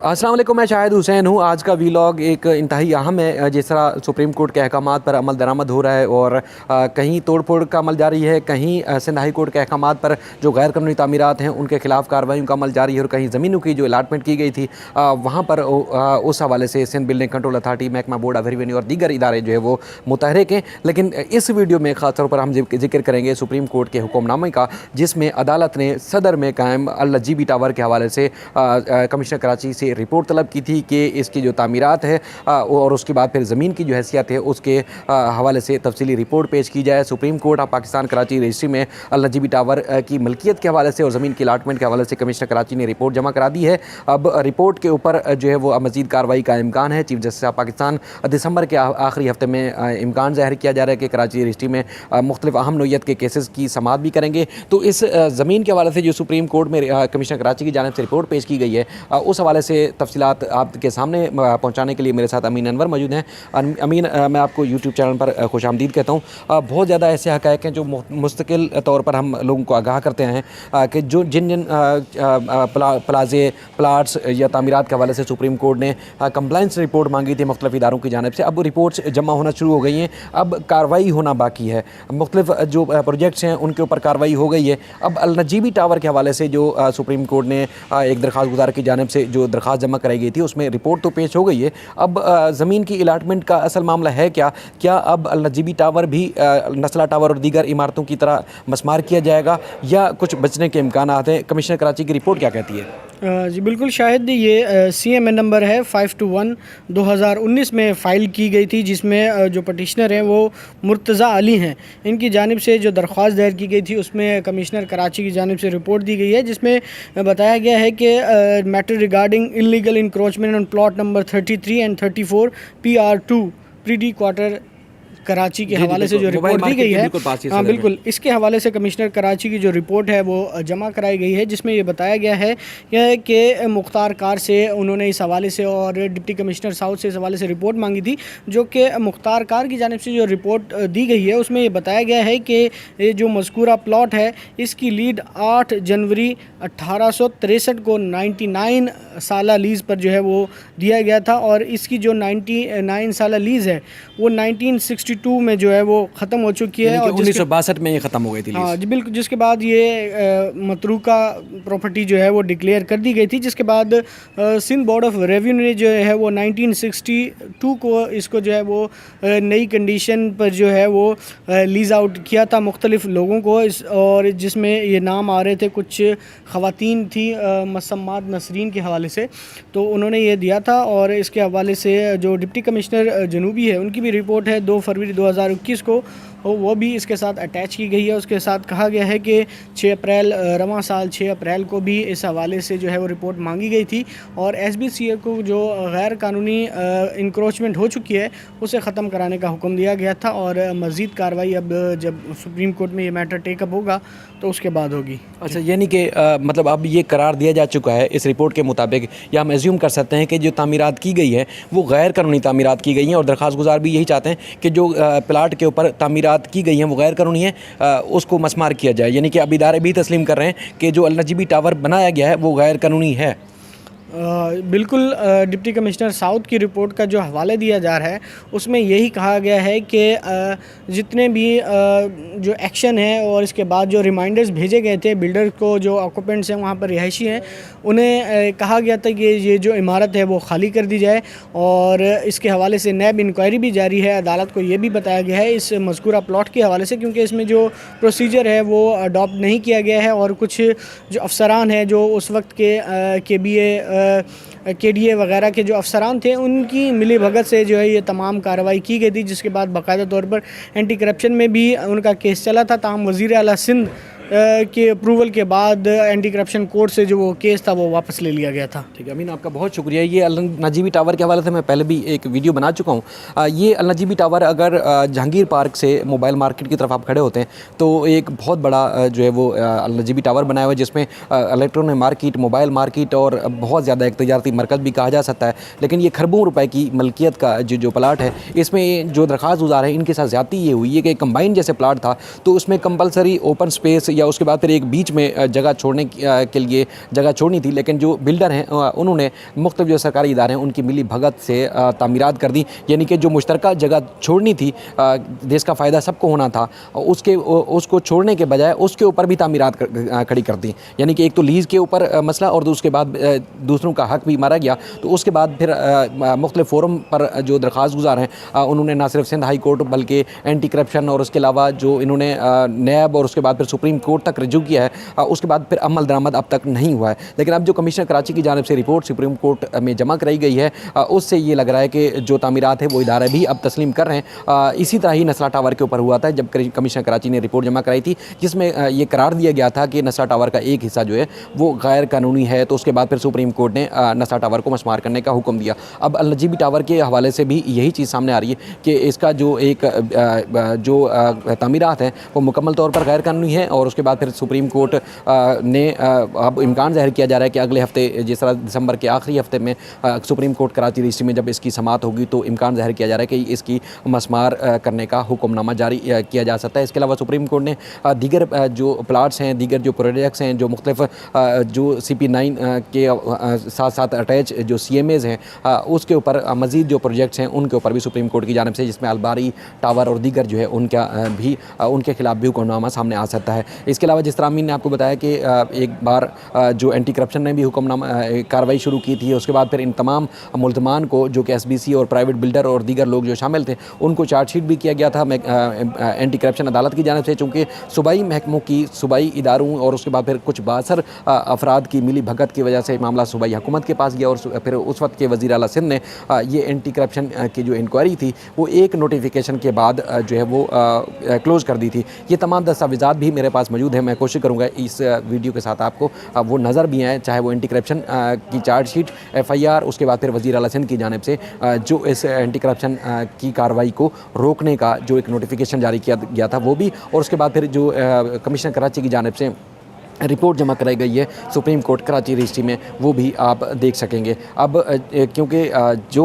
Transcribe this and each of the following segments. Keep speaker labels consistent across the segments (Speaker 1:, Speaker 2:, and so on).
Speaker 1: अस्सलाम वालेकुम, मैं शाहिद हुसैन हूँ। आज का वीलॉग एक इंतहाई अहम है। जिस तरह सुप्रीम कोर्ट के अहकामात पर अमल दरामद हो रहा है और कहीं तोड़ फोड़ का अमल जारी है, कहीं सिंध हाई कोर्ट के अहकामात पर जो गैर कानूनी तामीरात हैं उनके खिलाफ कार्रवाई का अमल जारी है और कहीं ज़मीनों की जो अलाटमेंट की गई थी वहाँ पर उस हवाले से सिंध बिल्डिंग कंट्रोल अथॉरिटी, महकमा बोर्ड ऑफ रेवेन्यू और दीगर इदारे जो है वो मुतहरिक हैं। लेकिन इस वीडियो में ख़ास तौर पर हम जिक्र करेंगे सुप्रीम कोर्ट के हुक्मनामे का, जिसमें अदालत ने सदर में कायम अल नजीबी टावर के हवाले से कमिश्नर कराची से रिपोर्ट तलब की थी कि इसकी जो तामीरात है और उसके बाद फिर ज़मीन की जो हैसियत है उसके हवाले से तफसीली रिपोर्ट पेश की जाए। Supreme court of Pakistan Karachi registry में अल नजीबी टावर की मलकियत के हवाले से और ज़मीन की अलाटमेंट के हवाले से कमिश्नर कराची ने रिपोर्ट जमा करा दी है। अब रिपोर्ट के ऊपर जो है वो मज़ीद कार्रवाई का इम्कान है। चीफ जस्टिस ऑफ पाकिस्तान दिसंबर के आखिरी हफ्ते में इम्कान ज़ाहिर किया जा रहा है कि कराची रजिस्ट्री में मुख्तलिफ अहम नौइयत के केसेस की समाअत भी करेंगे। तो इस ज़मीन के हवाले से जो सुप्रीम कोर्ट में कमिश्नर कराची की जानिब से रिपोर्ट पेश की गई है उस हवाले से तफसीलात आपके सामने पहुंचाने के लिए मेरे साथ अमीन अनवर मौजूद हैं। अमीन, मैं आपको यूट्यूब चैनल पर खुशामदीद कहता हूँ। बहुत ज़्यादा ऐसे हक़ाइक़ हैं जो मुस्तकिल तौर पर हम लोगों को आगाह करते हैं कि जो जिन प्लाजे प्लाट्स या तामीरात के हवाले से सुप्रीम कोर्ट ने कंप्लाइंस रिपोर्ट मांगी थी मुख्तलिफ इदारों की जानिब से, अब रिपोर्ट्स जमा होना शुरू हो गई हैं। अब कार्रवाई होना बाकी है। मुख्तलिफ जो प्रोजेक्ट्स हैं उनके ऊपर कार्रवाई हो गई है। अब अल नजीबी टावर के हवाले से जो सुप्रीम कोर्ट ने एक दरख्वास्त गुजार की जानिब से जो दरख्वास्त जमा कराई गई थी उसमें रिपोर्ट तो पेश हो गई है। अब ज़मीन की अलाटमेंट का असल मामला है क्या अब अल नजीबी टावर भी नस्ला टावर और दीगर इमारतों की तरह मस्मार किया जाएगा या कुछ बचने के इम्कानात हैं? कमिश्नर कराची की रिपोर्ट क्या कहती है?
Speaker 2: जी बिल्कुल शाहिद, ये CMA नंबर है 521 2019 में फ़ाइल की गई थी, जिसमें जो पटिशनर हैं वो मुर्तज़ा अली हैं। इनकी जानिब से जो दरख्वास्त दायर की गई थी उसमें कमिश्नर कराची की जानिब से रिपोर्ट दी गई है, जिसमें बताया गया है कि matter regarding illegal encroachment on plot number 33 and 34 PR2 pretty quarter Karachi के हवाले से जो रिपोर्ट दी गई है, हाँ बिल्कुल, इसके हवाले से कमिश्नर कराची की जो रिपोर्ट है वो जमा कराई गई है, जिसमें ये बताया गया है कि मुख्तार कार से उन्होंने इस हवाले से और डिप्टी कमिश्नर साउथ से इस हवाले से रिपोर्ट मांगी थी। जो कि मुख्तार कार की जानिब से जो रिपोर्ट दी गई है उसमें ये बताया गया है कि ये जो मज़कूरा प्लॉट है इसकी लीड 8 जनवरी 1863 को 99 साला लीज़ पर जो है वो दिया गया था और इसकी जो 99 साला लीज़ है वो 1962 में जो है वो ख़त्म हो चुकी है और
Speaker 1: 1962 में ये ख़त्म हो गई थी।
Speaker 2: हाँ जी बिल्कुल, जिसके बाद ये मतरूका प्रॉपर्टी जो है वो डिक्लेयर कर दी गई थी। जिसके बाद सिंध बोर्ड ऑफ रेवेन्यू ने जो है वो 1962 को इसको जो है वो नई कंडीशन पर जो है वो लीज़ आउट किया था मुख्तलिफ लोगों को और जिसमें ये नाम आ रहे थे, कुछ ख़वातीन थी मसम्मात नसरीन के हवाले से, तो उन्होंने ये दिया था। और इसके हवाले से जो डिप्टी कमिश्नर जनूबी है उनकी भी रिपोर्ट है 2 फरवरी 2021 को, वो भी इसके साथ अटैच की गई है। उसके साथ कहा गया है कि 6 अप्रैल रवां साल 6 अप्रैल को भी इस हवाले से जो है वो रिपोर्ट मांगी गई थी और SBCA को जो गैर कानूनी इंक्रोचमेंट हो चुकी है उसे ख़त्म कराने का हुक्म दिया गया था और मज़ीद कार्रवाई अब जब सुप्रीम कोर्ट में ये मैटर टेकअप होगा तो उसके बाद होगी।
Speaker 1: अच्छा, यानी कि मतलब अब ये करार दिया जा चुका है इस रिपोर्ट के मुताबिक, या हम एज्यूम कर सकते हैं कि जो तामीरात की गई है वो गैर कानूनी तामीरात की गई हैं और दरख्वास्त गुजार भी यही चाहते हैं कि जो प्लाट के ऊपर तामीरात की गई हैं वो गैर कानूनी है, उसको मस्मार किया जाए। यानी कि अब इदारे भी तस्लीम कर रहे हैं कि जो अल नजीबी टावर बनाया गया है वो गैर कानूनी है।
Speaker 2: बिल्कुल, डिप्टी कमिश्नर साउथ की रिपोर्ट का जो हवाला दिया जा रहा है उसमें यही कहा गया है कि जितने भी जो एक्शन है और इसके बाद जो रिमाइंडर्स भेजे गए थे बिल्डर को, जो ऑक्यूपेंट्स हैं वहाँ पर रिहायशी हैं, उन्हें कहा गया था कि ये जो इमारत है वो खाली कर दी जाए और इसके हवाले से नैब इंक्वायरी भी जारी है। अदालत को ये भी बताया गया है इस मज़कूरा प्लॉट के हवाले से, क्योंकि इसमें जो प्रोसीजर है वो अडॉप्ट नहीं किया गया है और कुछ जो अफसरान हैं जो उस वक्त के KBA KDA वगैरह के जो अफसरान थे उनकी मिली भगत से जो है ये तमाम कार्रवाई की गई थी, जिसके बाद बाकायदा तौर पर एंटी करप्शन में भी उनका केस चला था। ताहम वज़ीर आला सिंध के अप्रूवल के बाद एंटी करप्शन कोर्ट से जो वो केस था वो वापस ले लिया गया था।
Speaker 1: ठीक है अमीन, आपका बहुत शुक्रिया। ये अल नजीबी टावर के हवाले से मैं पहले भी एक वीडियो बना चुका हूँ। ये अल नजीबी टावर अगर जहांगीर पार्क से मोबाइल मार्केट की तरफ आप खड़े होते हैं तो एक बहुत बड़ा जो है वो अल नजीबी टावर बनाया हुआ है, जिसमें इलेक्ट्रॉनिक मार्केट, मोबाइल मार्केट और बहुत ज़्यादा एक तजारती मरकज़ भी कहा जा सकता है। लेकिन ये खरबों रुपए की मलकियत का जो प्लाट है, इसमें जो दरख्वास्त गुजार है इनके साथ ज़्यादती ये हुई है कि कंबाइन जैसे प्लाट था तो उसमें कंपलसरी ओपन स्पेस या उसके बाद फिर एक बीच में जगह छोड़ने के लिए जगह छोड़नी थी, लेकिन जो बिल्डर हैं उन्होंने मुख्तलिफ जो सरकारी इदारे हैं उनकी मिली भगत से तामीरात कर दी। यानी कि जो मुश्तरका जगह छोड़नी थी, देश का फ़ायदा सबको होना था, उसको छोड़ने के बजाय उसके ऊपर भी तामीरात खड़ी कर दी। यानी कि एक तो लीज़ के ऊपर मसला और उसके बाद दूसरों का हक भी मारा गया। तो उसके बाद फिर मुख्तलिफ फ़ोरम पर जो दरख्वास्त गुजार हैं उन्होंने ना सिर्फ सिंध हाई कोर्ट बल्कि एंटी करप्शन और उसके अलावा जो इन्होंने नैब और उसके बाद फिर सुप्रीम कोर्ट तक रजू किया है। उसके बाद फिर अमल दरामद अब तक नहीं हुआ है। लेकिन अब जो कमिश्नर कराची की जानिब से रिपोर्ट सुप्रीम कोर्ट में जमा कराई गई है, उससे ये लग रहा है कि जो तामीरात है वो इदारे भी अब तस्लीम कर रहे हैं। इसी तरह ही नस्ला टावर के ऊपर हुआ था जब कमिश्नर कराची ने रिपोर्ट जमा कराई थी, जिसमें ये करार दिया गया था कि नस्ला टावर का एक हिस्सा जो है वो गैर कानूनी है। तो उसके बाद फिर सुप्रीम कोर्ट ने नस्ला टावर को मस्मार करने का हुक्म दिया। अब अल नजीबी टावर के हवाले से भी यही चीज़ सामने आ रही है कि इसका जो एक तामीरात हैं वो मुकम्मल तौर पर गैर कानूनी है। और उसके बाद फिर सुप्रीम कोर्ट ने अब इम्कान ज़ाहिर किया जा रहा है कि अगले हफ्ते, जिस तरह दिसंबर के आखिरी हफ्ते में सुप्रीम कोर्ट कराची रजिस्ट्री में जब इसकी समाअत होगी, तो इम्कान ज़ाहिर किया जा रहा है कि इसकी मस्मार करने का हुक्मनामा जारी किया जा सकता है। इसके अलावा सुप्रीम कोर्ट ने दीगर जो प्लाट्स हैं, दीगर जो प्रोजेक्ट्स हैं, जो मुख्तलिफ जो CP9 के साथ साथ अटैच जो CMAs हैं, उसके ऊपर मज़ीद जो प्रोजेक्ट्स हैं उनके ऊपर भी सुप्रीम कोर्ट की जानिब से, जिसमें अलबारी टावर और दीगर जो है उनके खिलाफ भी हुक्मनामा सामने आ सकता है। इसके अलावा जिस तरह अमीन ने आपको बताया कि एक बार जो एंटी करप्शन ने भी हुक्मनामा कार्रवाई शुरू की थी, उसके बाद फिर इन तमाम मुल्ज़मान को जो कि SBC और प्राइवेट बिल्डर और दीगर लोग जो शामिल थे उनको चार्जशीट भी किया गया था एंटी करप्शन अदालत की जानिब से। चूँकि सूबाई महकमों की, सूबाई इदारों और उसके बाद फिर कुछ बासर अफराद की मिली भगत की वजह से मामला सूबाई हुकूमत के पास गया और फिर उस वक्त के वज़ीर आला सिंध ने ये एंटी करप्शन की जो इंक्वायरी थी वो एक नोटिफिकेशन के बाद जो है वो क्लोज़ कर दी थी। ये तमाम दस्तावेज़ात भी मेरे पास मौजूद है। मैं कोशिश करूँगा इस वीडियो के साथ आपको वो नज़र भी आए, चाहे वो एंटी करप्शन की चार्जशीट, FIR, उसके बाद फिर वज़ीर आला सिंध की जानिब से जो इस एंटी करप्शन की कार्रवाई को रोकने का जो एक नोटिफिकेशन जारी किया गया था वो भी, और उसके बाद फिर जो कमिश्नर कराची की जानिब से रिपोर्ट जमा कराई गई है सुप्रीम कोर्ट कराची रजिस्ट्री में, वो भी आप देख सकेंगे। अब क्योंकि जो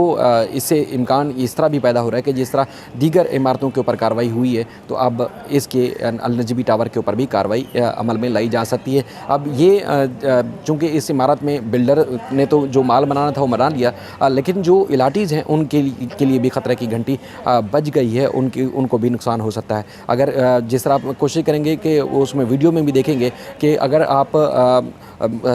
Speaker 1: इससे इम्कान इस तरह भी पैदा हो रहा है कि जिस तरह दीगर इमारतों के ऊपर कार्रवाई हुई है, तो अब इसके अल नजीबी टावर के ऊपर भी कार्रवाई अमल में लाई जा सकती है। अब ये चूँकि इस इमारत में बिल्डर ने तो जो माल बनाना था वो बना लिया, लेकिन जो इलाटीज़ हैं उनके लिए भी ख़तरे की घंटी बज गई है, उनको भी नुकसान हो सकता है। अगर जिस तरह आप कोशिश करेंगे कि उसमें वीडियो में भी देखेंगे कि अगर आप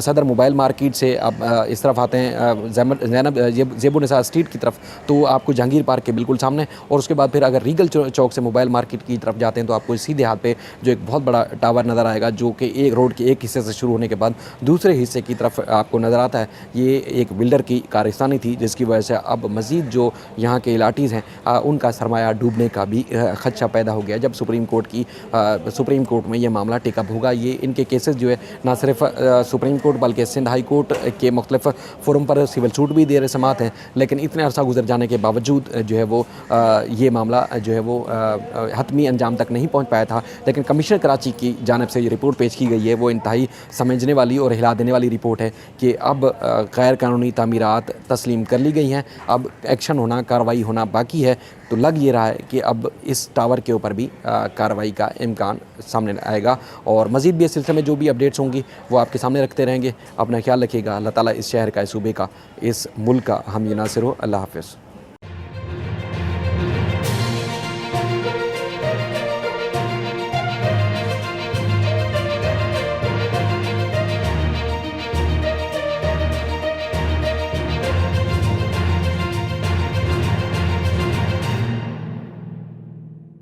Speaker 1: सदर मोबाइल मार्केट से आप इस तरफ आते हैं ज़ैनब ज़ेबुनिसा स्ट्रीट की तरफ, तो आपको जहांगीर पार्क के बिल्कुल सामने, और उसके बाद फिर अगर रीगल चौक से मोबाइल मार्केट की तरफ जाते हैं तो आपको सीधे हाथ पे जो एक बहुत बड़ा टावर नज़र आएगा, जो कि एक रोड के एक हिस्से से शुरू होने के बाद दूसरे हिस्से की तरफ आपको नज़र आता है। ये एक बिल्डर की कारस्तानी थी, जिसकी वजह से अब मज़ीद जो यहाँ के इलाटीज़ हैं उनका सरमाया डूबने का भी खदशा पैदा हो गया। जब सुप्रीम कोर्ट में ये मामला टेकअप होगा, ये इनके केसेस जो है ना सिर्फ सुप्रीम कोर्ट बल्कि सिंध हाई कोर्ट के मुख्तलिफ फोरम पर सिविल सूट भी देर समात हैं, लेकिन इतने अरसा गुजर जाने के बावजूद जो है वो ये मामला जो है वो हतमी अंजाम तक नहीं पहुँच पाया था। लेकिन कमिश्नर कराची की जानिब से ये रिपोर्ट पेश की गई है, वो इंतहाई समझने वाली और हिला देने वाली रिपोर्ट है कि अब गैर कानूनी तामीरात तस्लीम कर ली गई हैं, अब एक्शन होना, कार्रवाई होना बाकी है। तो लग ये रहा है कि अब इस टावर के ऊपर भी कार्रवाई का इम्कान सामने आएगा, और मज़ीद भी इस सिलसिले में जो भी अपडेट्स होंगी वो आपके सामने रखते रहेंगे। अपना ख्याल रखिएगा। अल्लाह ताला इस शहर का, इस सूबे का, इस मुल्क का हम ये नासिर हो। अल्लाह हाफ़िज़।